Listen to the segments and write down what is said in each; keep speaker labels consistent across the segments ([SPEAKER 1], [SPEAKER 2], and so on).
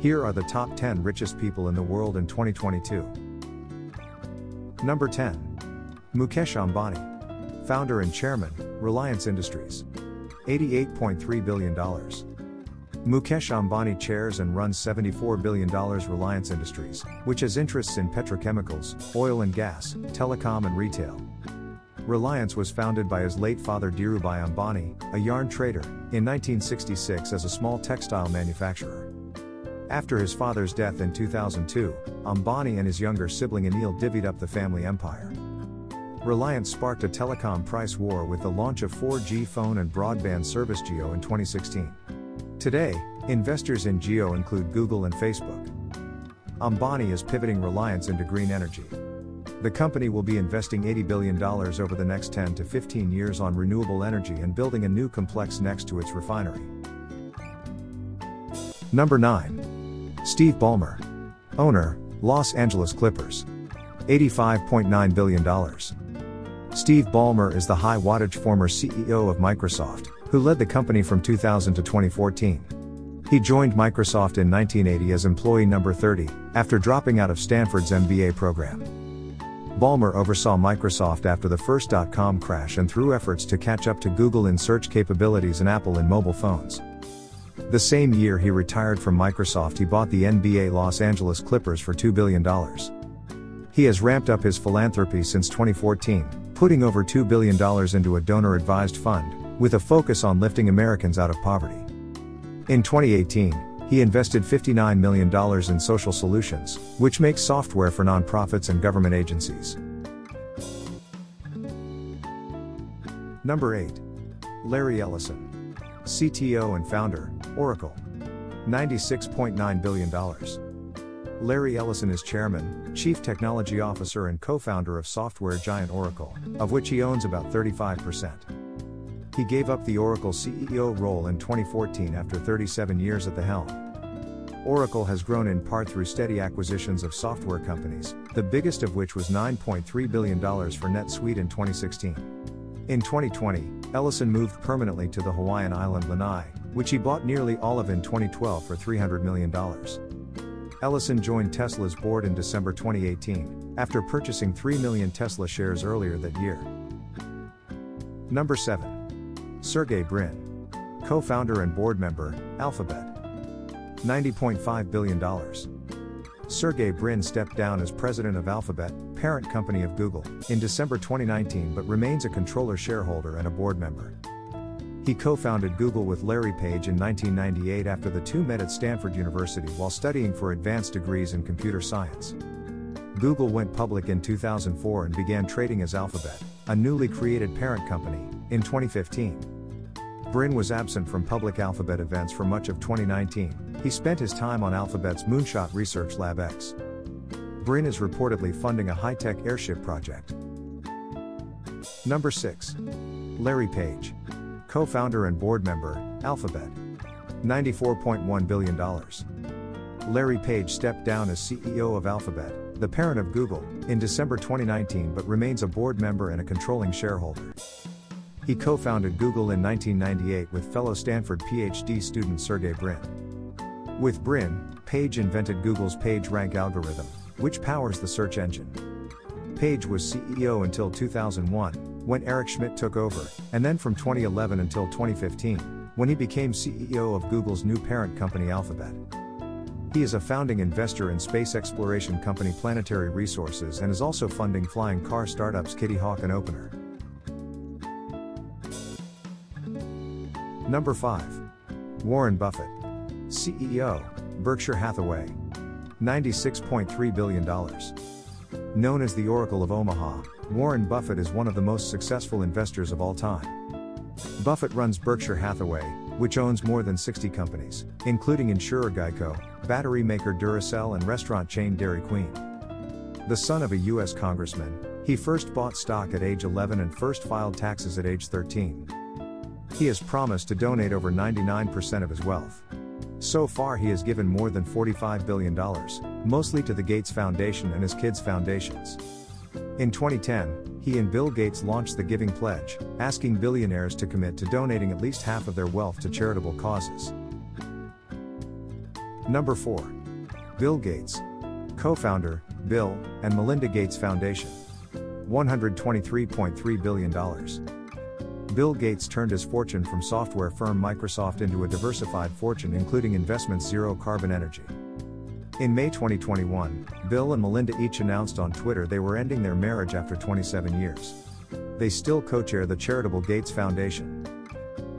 [SPEAKER 1] Here are the top 10 richest people in the world in 2022. Number 10. Mukesh Ambani. Founder and Chairman, Reliance Industries. $88.3 billion. Mukesh Ambani chairs and runs $74 billion Reliance Industries, which has interests in petrochemicals, oil and gas, telecom and retail. Reliance was founded by his late father Dhirubhai Ambani, a yarn trader, in 1966 as a small textile manufacturer. After his father's death in 2002, Ambani and his younger sibling Anil divvied up the family empire. Reliance sparked a telecom price war with the launch of 4G phone and broadband service Jio in 2016. Today, investors in Jio include Google and Facebook. Ambani is pivoting Reliance into green energy. The company will be investing $80 billion over the next 10 to 15 years on renewable energy and building a new complex next to its refinery. Number 9. Steve Ballmer. Owner, Los Angeles Clippers. $85.9 billion. Steve Ballmer is the high-wattage former CEO of Microsoft, who led the company from 2000 to 2014. He joined Microsoft in 1980 as employee number 30, after dropping out of Stanford's MBA program. Ballmer oversaw Microsoft after the first dot-com crash and through efforts to catch up to Google in search capabilities and Apple in mobile phones. The same year he retired from Microsoft, he bought the NBA Los Angeles Clippers for $2 billion. He has ramped up his philanthropy since 2014, putting over $2 billion into a donor-advised fund, with a focus on lifting Americans out of poverty. In 2018, he invested $59 million in social solutions, which makes software for nonprofits and government agencies. Number 8. Larry Ellison. CTO and founder, Oracle. $96.9 billion. Larry Ellison is chairman, chief technology officer and co-founder of software giant Oracle, of which he owns about 35%. He gave up the Oracle CEO role in 2014 after 37 years at the helm. Oracle has grown in part through steady acquisitions of software companies, the biggest of which was $9.3 billion for NetSuite in 2016. In 2020, Ellison moved permanently to the Hawaiian island Lanai, which he bought nearly all of in 2012 for $300 million. Ellison joined Tesla's board in December 2018, after purchasing 3 million Tesla shares earlier that year. Number 7. Sergey Brin. Co-founder and board member, Alphabet. $90.5 billion. Sergey Brin stepped down as president of Alphabet, parent company of Google, in December 2019 but remains a controller shareholder and a board member. He co-founded Google with Larry Page in 1998 after the two met at Stanford University while studying for advanced degrees in computer science. Google went public in 2004 and began trading as Alphabet, a newly created parent company, in 2015. Brin was absent from public Alphabet events for much of 2019. He spent his time on Alphabet's Moonshot Research Lab X. Brin is reportedly funding a high-tech airship project. Number 6. Larry Page. Co-founder and board member, Alphabet. $94.1 billion. Larry Page stepped down as CEO of Alphabet, the parent of Google, in December 2019 but remains a board member and a controlling shareholder. He co-founded Google in 1998 with fellow Stanford PhD student Sergey Brin. With Brin, Page invented Google's PageRank algorithm, which powers the search engine. Page was CEO until 2001, when Eric Schmidt took over, and then from 2011 until 2015, when he became CEO of Google's new parent company Alphabet. He is a founding investor in space exploration company Planetary Resources and is also funding flying car startups Kitty Hawk and Opener. Number 5. Warren Buffett. CEO, Berkshire Hathaway. $96.3 billion. Known as the Oracle of Omaha, Warren Buffett is one of the most successful investors of all time. Buffett runs Berkshire Hathaway, which owns more than 60 companies, including insurer Geico, battery maker Duracell and restaurant chain Dairy Queen. The son of a U.S. congressman, he first bought stock at age 11 and first filed taxes at age 13. He has promised to donate over 99% of his wealth. So far he has given more than $45 billion, mostly to the Gates Foundation and his kids' foundations. In 2010, he and Bill Gates launched the Giving Pledge, asking billionaires to commit to donating at least half of their wealth to charitable causes. Number 4. Bill Gates. Co-founder, Bill and Melinda Gates Foundation. $123.3 billion. Bill Gates turned his fortune from software firm Microsoft into a diversified fortune including investments zero carbon energy. In May 2021, Bill and Melinda each announced on Twitter they were ending their marriage after 27 years. They still co-chair the charitable Gates Foundation.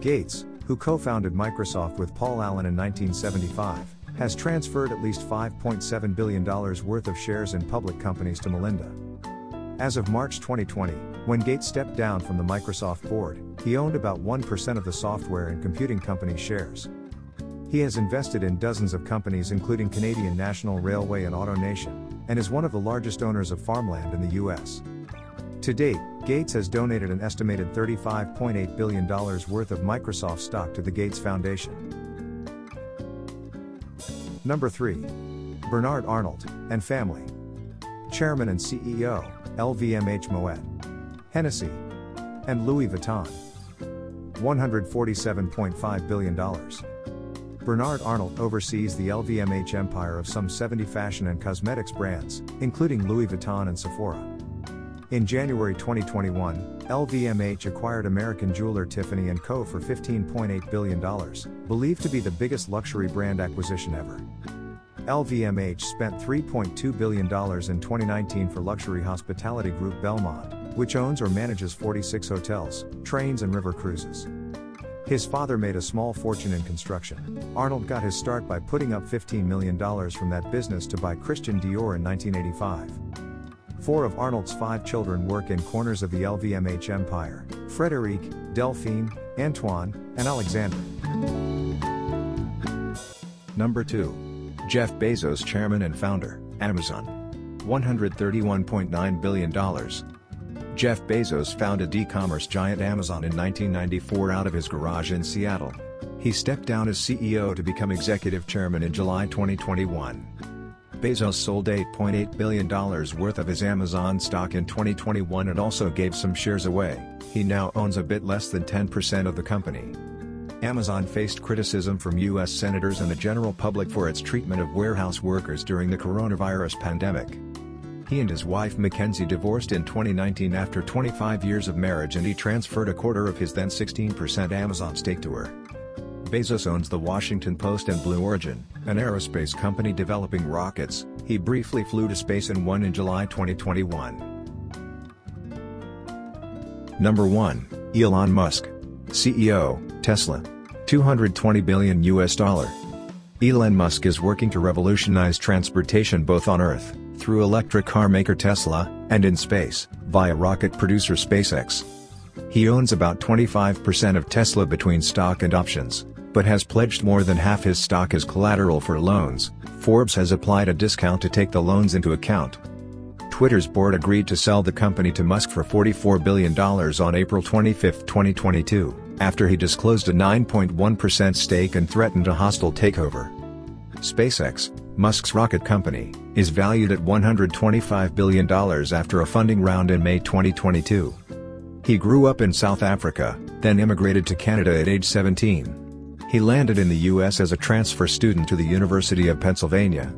[SPEAKER 1] Gates, who co-founded Microsoft with Paul Allen in 1975, has transferred at least $5.7 billion worth of shares in public companies to Melinda. As of March 2020, when Gates stepped down from the Microsoft board, he owned about 1% of the software and computing company's shares. He has invested in dozens of companies including Canadian National Railway and AutoNation, and is one of the largest owners of farmland in the US. To date, Gates has donated an estimated $35.8 billion worth of Microsoft stock to the Gates Foundation. Number 3. Bernard Arnault and family. Chairman and CEO, LVMH Moet, Hennessy, and Louis Vuitton. $147.5 billion. Bernard Arnault oversees the LVMH empire of some 70 fashion and cosmetics brands, including Louis Vuitton and Sephora. In January 2021, LVMH acquired American jeweler Tiffany & Co. for $15.8 billion, believed to be the biggest luxury brand acquisition ever. LVMH spent $3.2 billion in 2019 for luxury hospitality group Ballmer, which owns or manages 46 hotels, trains and river cruises. His father made a small fortune in construction. Arnault got his start by putting up $15 million from that business to buy Christian Dior in 1985. 4 of Arnault's 5 children work in corners of the LVMH empire: Frederic, Delphine, Antoine, and Alexander. Number 2. Jeff Bezos, chairman and founder, Amazon. $131.9 billion. Jeff Bezos founded e-commerce giant Amazon in 1994 out of his garage in Seattle. He stepped down as CEO to become executive chairman in July 2021. Bezos sold $8.8 billion worth of his Amazon stock in 2021 and also gave some shares away. He now owns a bit less than 10% of the company. Amazon faced criticism from U.S. senators and the general public for its treatment of warehouse workers during the coronavirus pandemic. He and his wife Mackenzie divorced in 2019 after 25 years of marriage, and he transferred a quarter of his then 16% Amazon stake to her. Bezos owns the Washington Post and Blue Origin, an aerospace company developing rockets. He briefly flew to space in one in July 2021. Number 1. Elon Musk. CEO, Tesla. $220 billion. Elon Musk is working to revolutionize transportation both on Earth, through electric car maker Tesla, and in space, via rocket producer SpaceX. He owns about 25% of Tesla between stock and options, but has pledged more than half his stock as collateral for loans. Forbes has applied a discount to take the loans into account. Twitter's board agreed to sell the company to Musk for $44 billion on April 25, 2022, after he disclosed a 9.1% stake and threatened a hostile takeover. SpaceX, Musk's rocket company, is valued at $125 billion after a funding round in May 2022. He grew up in South Africa, then immigrated to Canada at age 17. He landed in the U.S. as a transfer student to the University of Pennsylvania,